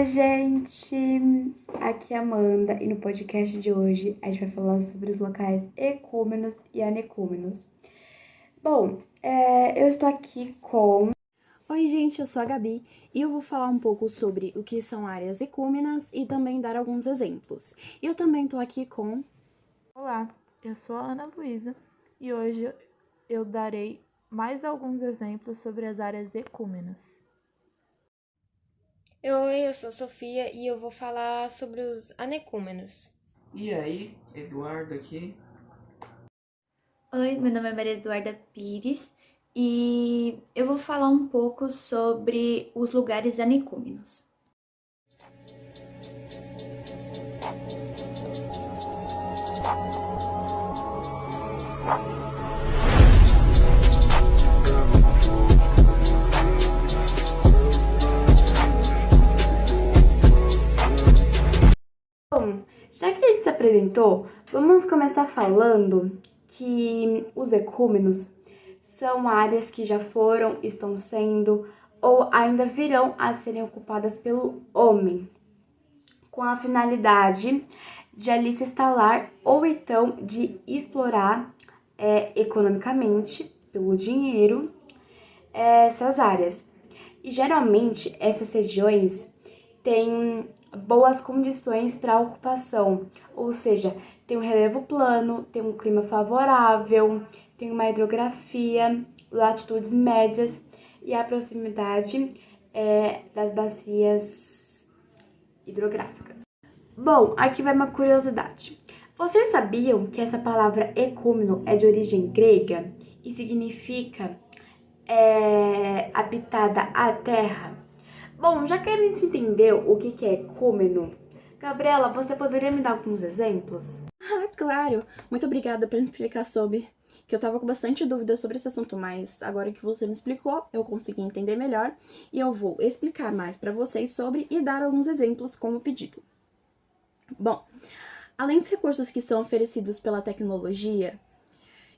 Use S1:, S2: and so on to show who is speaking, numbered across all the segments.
S1: Oi, gente! Aqui é a Amanda e no podcast de hoje a gente vai falar sobre os locais ecúmenos e anecúmenos. Bom, eu estou aqui com...
S2: Oi, gente, eu sou a Gabi e eu vou falar um pouco sobre o que são áreas ecúmenas e também dar alguns exemplos. Eu também tô aqui com...
S3: Olá, eu sou a Ana Luísa e hoje eu darei mais alguns exemplos sobre as áreas ecúmenas.
S4: Oi, eu sou Sofia e eu vou falar sobre os anecúmenos.
S5: E aí, Eduardo aqui.
S6: Oi, meu nome é Maria Eduarda Pires e eu vou falar um pouco sobre os lugares anecúmenos.
S1: Bom, já que a gente se apresentou, vamos começar falando que os ecúmenos são áreas que já foram, estão sendo ou ainda virão a serem ocupadas pelo homem, com a finalidade de ali se instalar ou então de explorar economicamente, pelo dinheiro, essas áreas. E geralmente essas regiões têm boas condições para ocupação, ou seja, tem um relevo plano, tem um clima favorável, tem uma hidrografia, latitudes médias e a proximidade das bacias hidrográficas. Bom, aqui vai uma curiosidade. Vocês sabiam que essa palavra ecúmeno é de origem grega e significa habitada a terra? Bom, já que a gente entendeu o que é ecúmeno, Gabriela, você poderia me dar alguns exemplos?
S2: Ah, claro! Muito obrigada por me explicar sobre... que eu tava com bastante dúvida sobre esse assunto, mas agora que você me explicou, eu consegui entender melhor e eu vou explicar mais para vocês sobre e dar alguns exemplos como pedido. Bom, além dos recursos que são oferecidos pela tecnologia,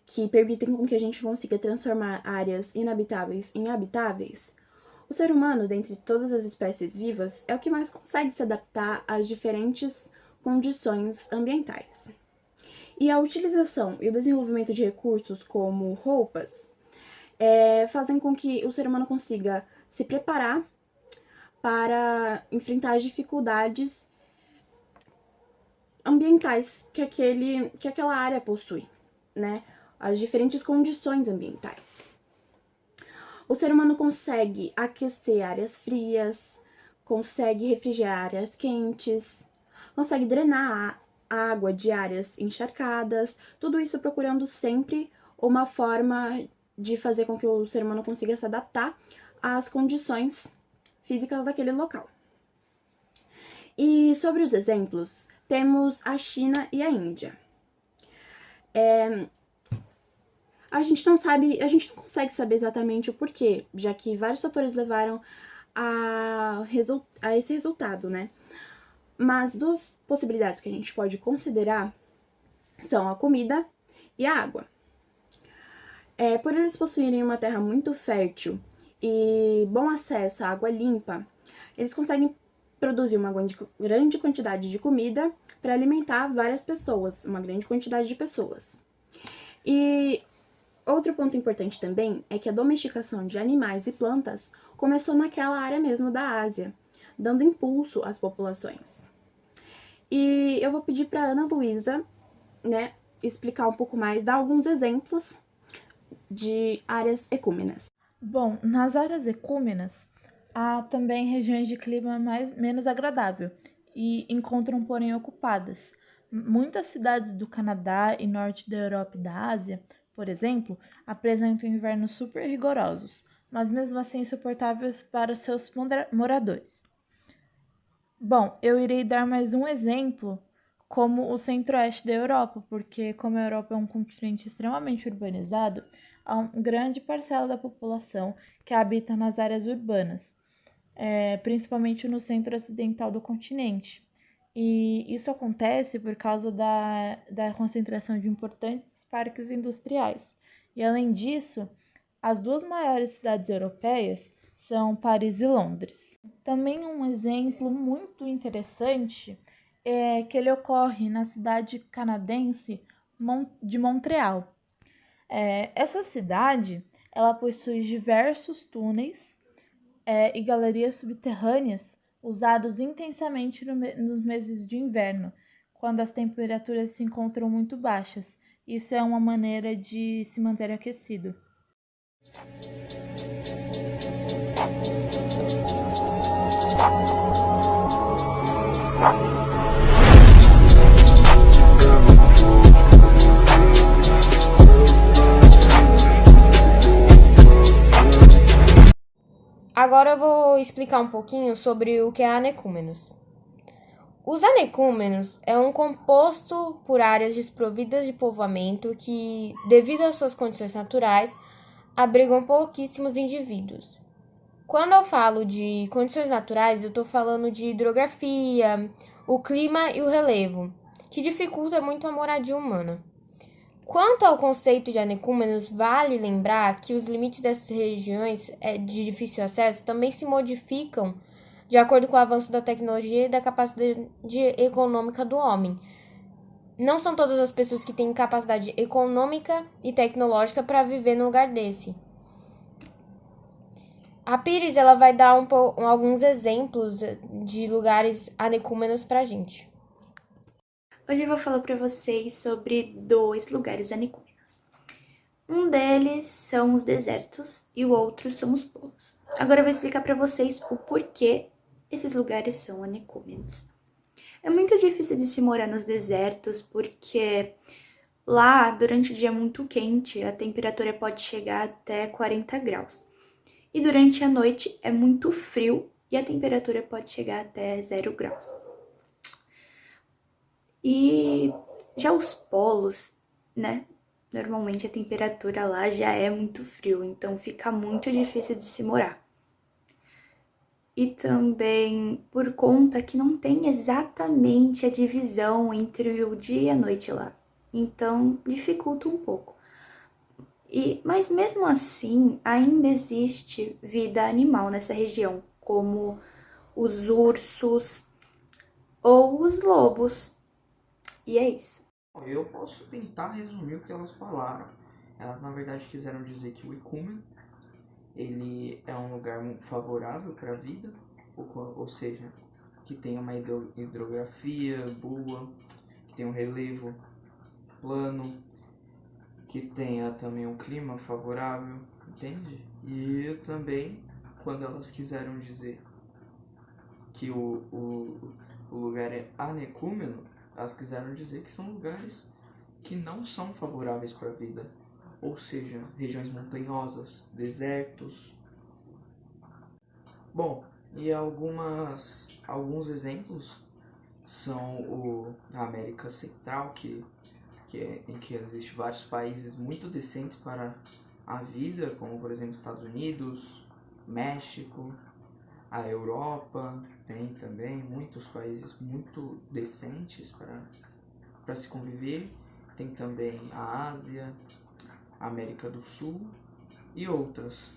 S2: que permitem com que a gente consiga transformar áreas inabitáveis em habitáveis, o ser humano, dentre todas as espécies vivas, é o que mais consegue se adaptar às diferentes condições ambientais. E a utilização e o desenvolvimento de recursos como roupas fazem com que o ser humano consiga se preparar para enfrentar as dificuldades ambientais que aquela área possui, né? As diferentes condições ambientais. O ser humano consegue aquecer áreas frias, consegue refrigerar áreas quentes, consegue drenar a água de áreas encharcadas, tudo isso procurando sempre uma forma de fazer com que o ser humano consiga se adaptar às condições físicas daquele local. E sobre os exemplos, temos a China e a Índia. A gente não consegue saber exatamente o porquê, já que vários fatores levaram a esse resultado, né? Mas duas possibilidades que a gente pode considerar são a comida e a água. Por eles possuírem uma terra muito fértil e bom acesso à água limpa, eles conseguem produzir uma grande quantidade de comida para alimentar várias pessoas, uma grande quantidade de pessoas. E outro ponto importante também é que a domesticação de animais e plantas começou naquela área mesmo da Ásia, dando impulso às populações. E eu vou pedir para Ana Luísa, né, explicar um pouco mais, dar alguns exemplos de áreas ecúmenas.
S3: Bom, nas áreas ecúmenas há também regiões de clima menos agradável e encontram, porém, ocupadas. Muitas cidades do Canadá e norte da Europa e da Ásia, por exemplo, apresentam invernos super rigorosos, mas mesmo assim insuportáveis para seus moradores. Bom, eu irei dar mais um exemplo como o centro-oeste da Europa, porque como a Europa é um continente extremamente urbanizado, há uma grande parcela da população que habita nas áreas urbanas, principalmente no centro ocidental do continente. E isso acontece por causa da concentração de importantes parques industriais. E além disso, as duas maiores cidades europeias são Paris e Londres. Também um exemplo muito interessante é que ele ocorre na cidade canadense de Montreal. Essa cidade, ela possui diversos túneis e galerias subterrâneas usados intensamente nos meses de inverno, quando as temperaturas se encontram muito baixas. Isso é uma maneira de se manter aquecido.
S4: Agora eu vou explicar um pouquinho sobre o que é anecúmenos. Os anecúmenos é um composto por áreas desprovidas de povoamento que, devido às suas condições naturais, abrigam pouquíssimos indivíduos. Quando eu falo de condições naturais, eu estou falando de hidrografia, o clima e o relevo, que dificulta muito a moradia humana. Quanto ao conceito de anecúmenos, vale lembrar que os limites dessas regiões de difícil acesso também se modificam de acordo com o avanço da tecnologia e da capacidade econômica do homem. Não são todas as pessoas que têm capacidade econômica e tecnológica para viver num lugar desse. A Pires ela vai dar alguns exemplos de lugares anecúmenos para a gente.
S6: Hoje eu vou falar para vocês sobre 2 lugares anecúmenos. Um deles são os desertos e o outro são os polos. Agora eu vou explicar para vocês o porquê esses lugares são anecúmenos. É muito difícil de se morar nos desertos porque lá, durante o dia muito quente, a temperatura pode chegar até 40 graus. E durante a noite é muito frio e a temperatura pode chegar até 0 graus. E já os polos, né? Normalmente a temperatura lá já é muito frio, então fica muito difícil de se morar. E também por conta que não tem exatamente a divisão entre o dia e a noite lá. Então dificulta um pouco. Mas mesmo assim, ainda existe vida animal nessa região, como os ursos ou os lobos. E é isso.
S5: Eu posso tentar resumir o que elas falaram. Elas, na verdade, quiseram dizer que o ecúmeno, ele é um lugar muito favorável para a vida, ou seja, que tem uma hidrografia boa, que tem um relevo plano, que tenha também um clima favorável, entende? E também, quando elas quiseram dizer que o lugar é anecúmeno, elas quiseram dizer que são lugares que não são favoráveis para a vida, ou seja, regiões montanhosas, desertos. Bom, e alguns exemplos são a América Central, em que existem vários países muito decentes para a vida, como por exemplo Estados Unidos, México, a Europa tem também muitos países muito decentes para se conviver. Tem também a Ásia, a América do Sul e outras.